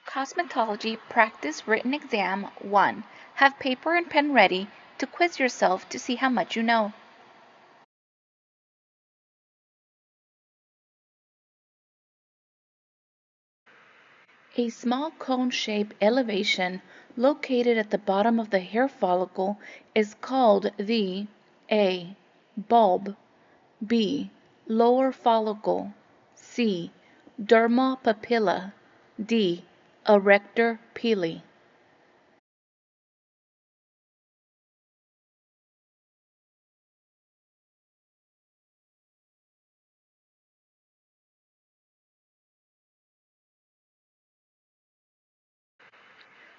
Cosmetology Practice Written Exam 1. Have paper and pen ready to quiz yourself to see how much you know. A small cone-shaped elevation located at the bottom of the hair follicle is called the A. Bulb, B. Lower follicle, C. Dermal papilla, D. Arrector pili.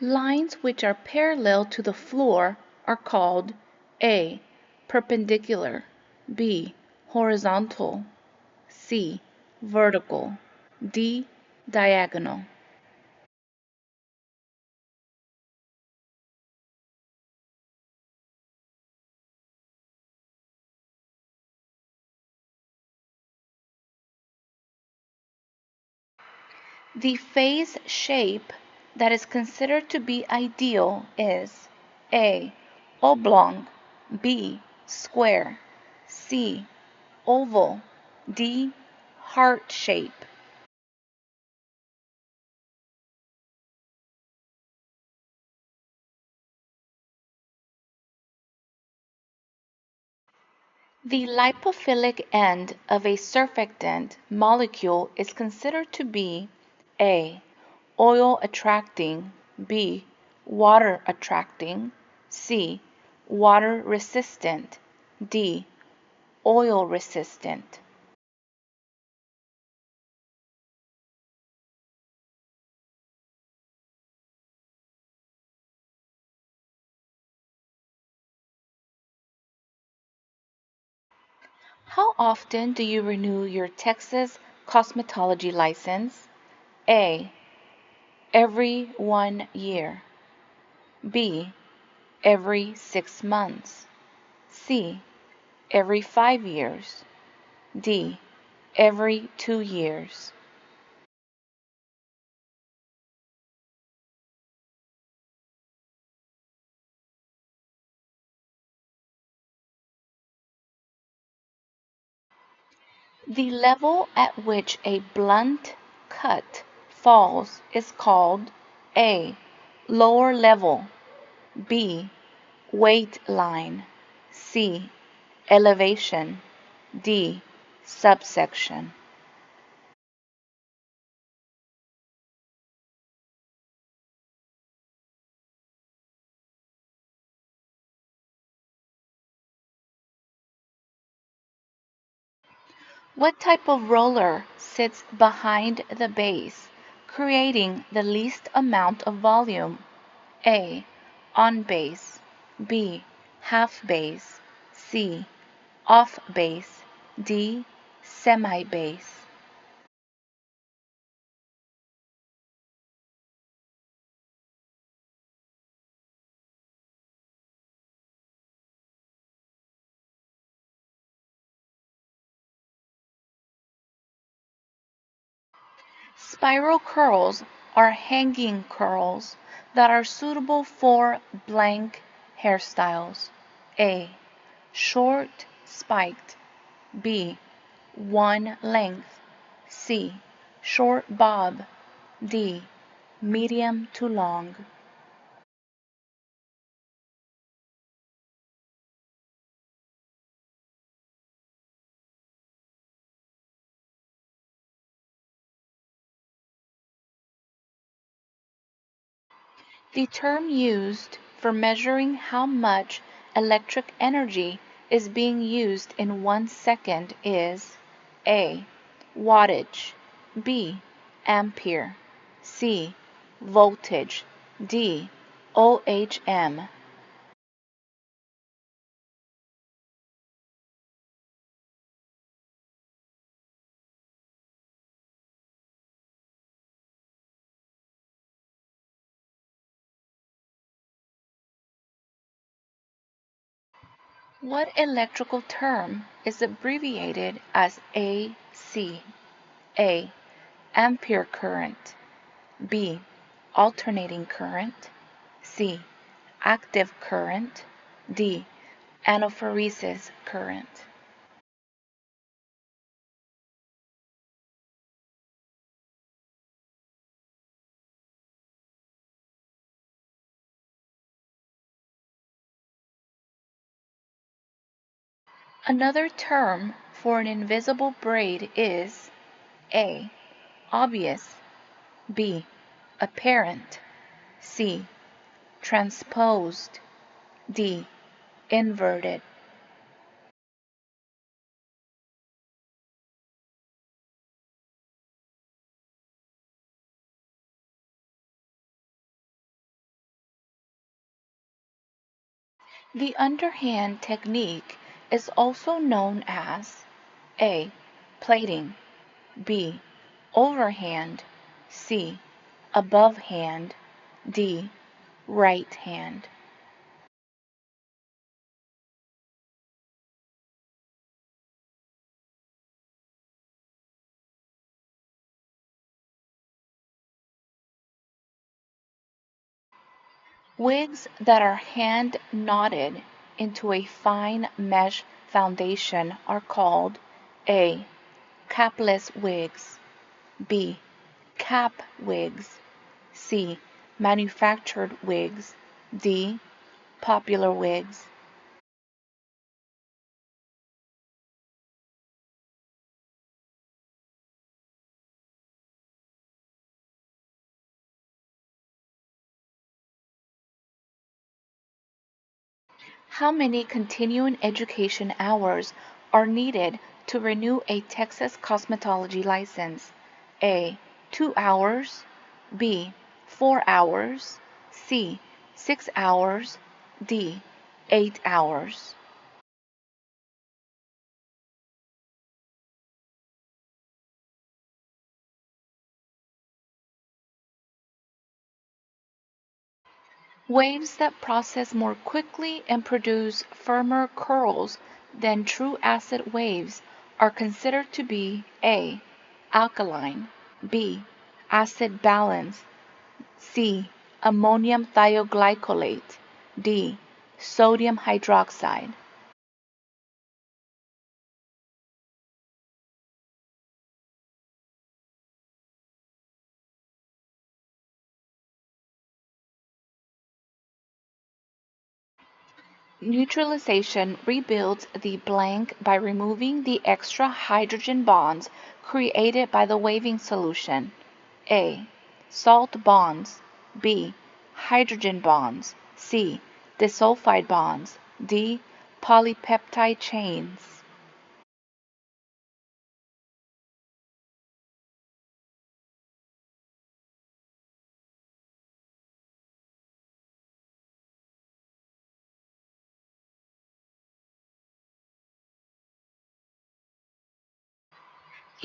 Lines which are parallel to the floor are called A. Perpendicular, B. Horizontal, C. Vertical, D. Diagonal. The face shape that is considered to be ideal is A. Oblong, B. Square, C. Oval, D. Heart shape. The lipophilic end of a surfactant molecule is considered to be A. Oil attracting, B. Water attracting, C. Water resistant, D. Oil resistant. How often do you renew your Texas cosmetology license? A. Every 1 year. B. Every 6 months. C. Every 5 years. D. Every 2 years. The level at which a blunt cut falls is called A. Lower level, B. Weight line, C. Elevation, D. Subsection. What type of roller sits behind the base, creating the least amount of volume? A. On base, B. Half base, C. Off base, D. Semi-base. Spiral curls are hanging curls that are suitable for blank hairstyles. A. Short spiked, B. One length, C. Short bob, D. Medium to long. The term used for measuring how much electric energy is being used in 1 second is A. Wattage, B. Ampere, C. Voltage, D. OHM. What electrical term is abbreviated as AC? A. Ampere current, B. alternating current, C. active current, D. anaphoresis current. Another term for an invisible braid is A. obvious, B. apparent, C. transposed, D. inverted. The underhand technique is also known as A. plaiting, B. overhand, C. above hand, D. right hand. Wigs that are hand knotted into a fine mesh foundation are called A. capless wigs, B. cap wigs, C. manufactured wigs, D. popular wigs. How many continuing education hours are needed to renew a Texas cosmetology license? A. 2 hours, B. 4 hours, C. 6 hours, D. 8 hours. Waves that process more quickly and produce firmer curls than true acid waves are considered to be A. alkaline, B. acid balance, C. ammonium thioglycolate, D. sodium hydroxide. Neutralization rebuilds the blank by removing the extra hydrogen bonds created by the waving solution. A. Salt bonds, B. Hydrogen bonds, C. Disulfide bonds, D. Polypeptide chains.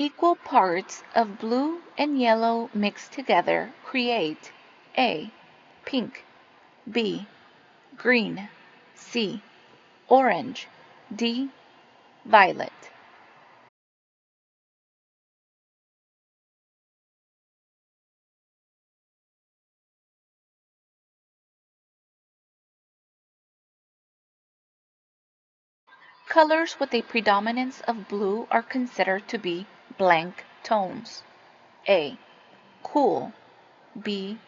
Equal parts of blue and yellow mixed together create A. Pink, B. Green, C. Orange, D. Violet. Colors with a predominance of blue are considered to be blank tones. A. Cool, B.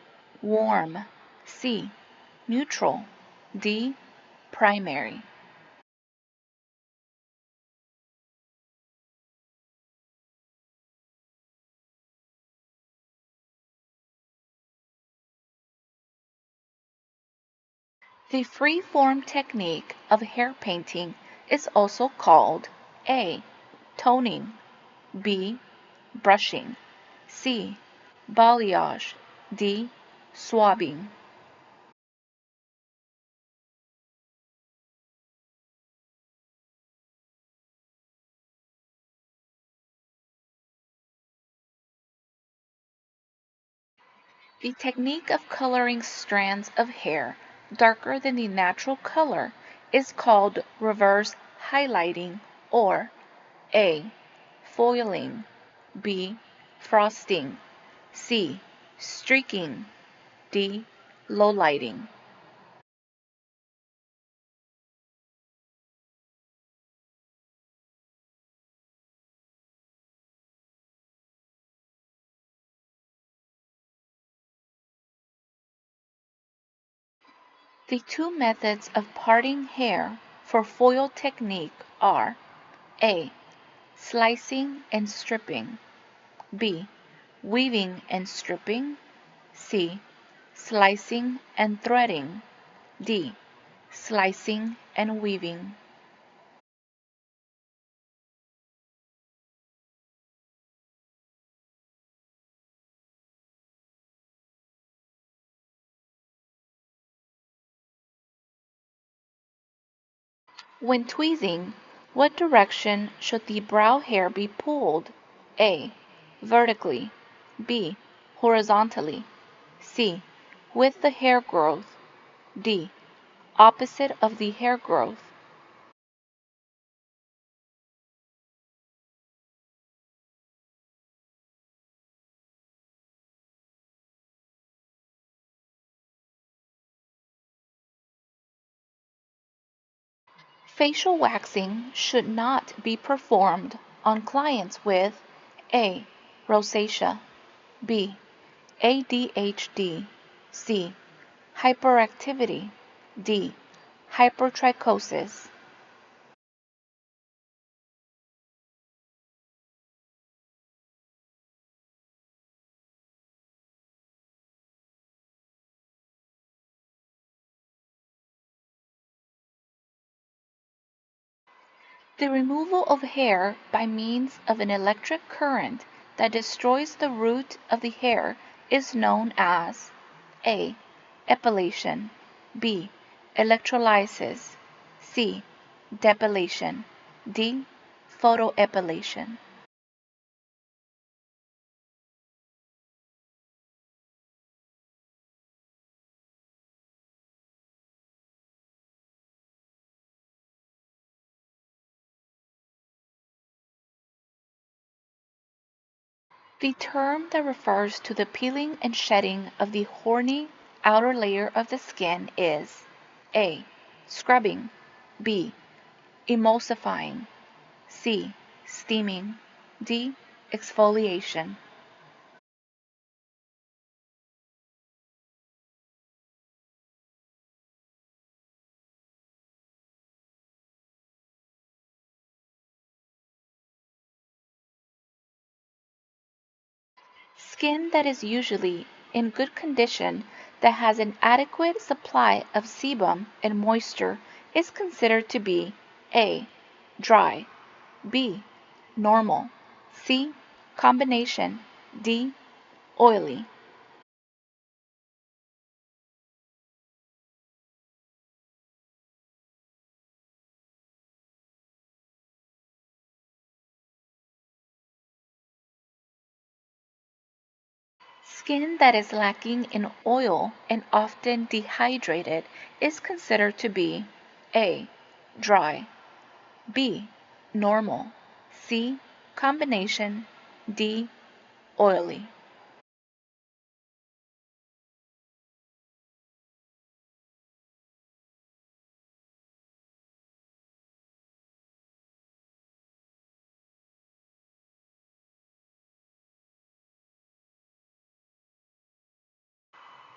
Warm, C. Neutral, D. Primary. The free-form technique of hair painting is also called A. Toning, B. Brushing, C. Balayage, D. Swabbing. The technique of coloring strands of hair darker than the natural color is called reverse highlighting or A. Foiling, B. Frosting, C. Streaking, D. Low lighting. The two methods of parting hair for foil technique are A. Slicing and stripping, B. Weaving and stripping, C. Slicing and threading, D. Slicing and weaving. When tweezing, what direction should the brow hair be pulled? A. Vertically, B. Horizontally, C. With the hair growth, D. Opposite of the hair growth. Facial waxing should not be performed on clients with A. Rosacea, B. ADHD, C. Hyperactivity, D. Hypertrichosis. The removal of hair by means of an electric current that destroys the root of the hair is known as A. Epilation, B. Electrolysis, C. Depilation, D. Photoepilation. The term that refers to the peeling and shedding of the horny outer layer of the skin is A. Scrubbing, B. Emulsifying, C. Steaming, D. Exfoliation. Skin that is usually in good condition that has an adequate supply of sebum and moisture is considered to be A. Dry, B. Normal, C. Combination, D. Oily. Skin that is lacking in oil and often dehydrated is considered to be A. Dry, B. Normal, C. Combination, D. Oily.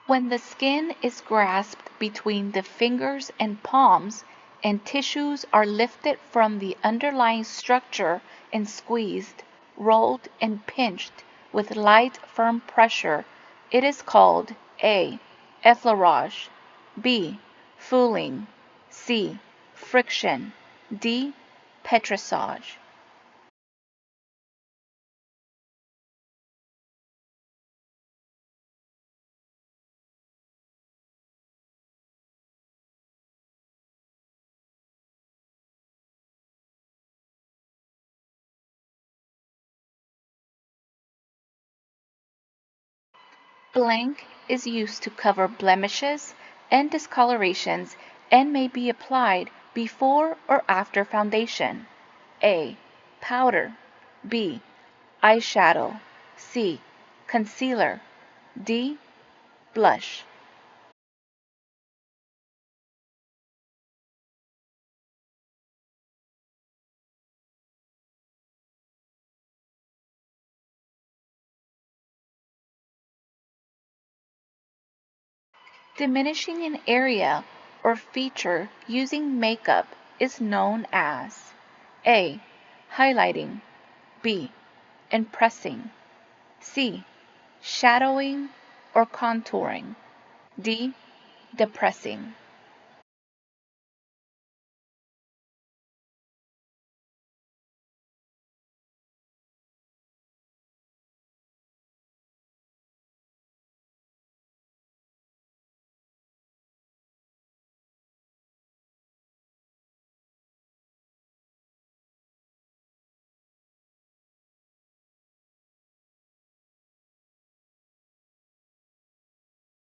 When the skin is grasped between the fingers and palms and tissues are lifted from the underlying structure and squeezed, rolled, and pinched with light, firm pressure, it is called A. Effleurage, B. Fouling, C. Friction, D. Petrissage. Blank is used to cover blemishes and discolorations and may be applied before or after foundation. A. Powder, B. Eyeshadow, C. Concealer, D. Blush. Diminishing an area or feature using makeup is known as A. Highlighting, B. Impressing, C. Shadowing or contouring, D. Depressing.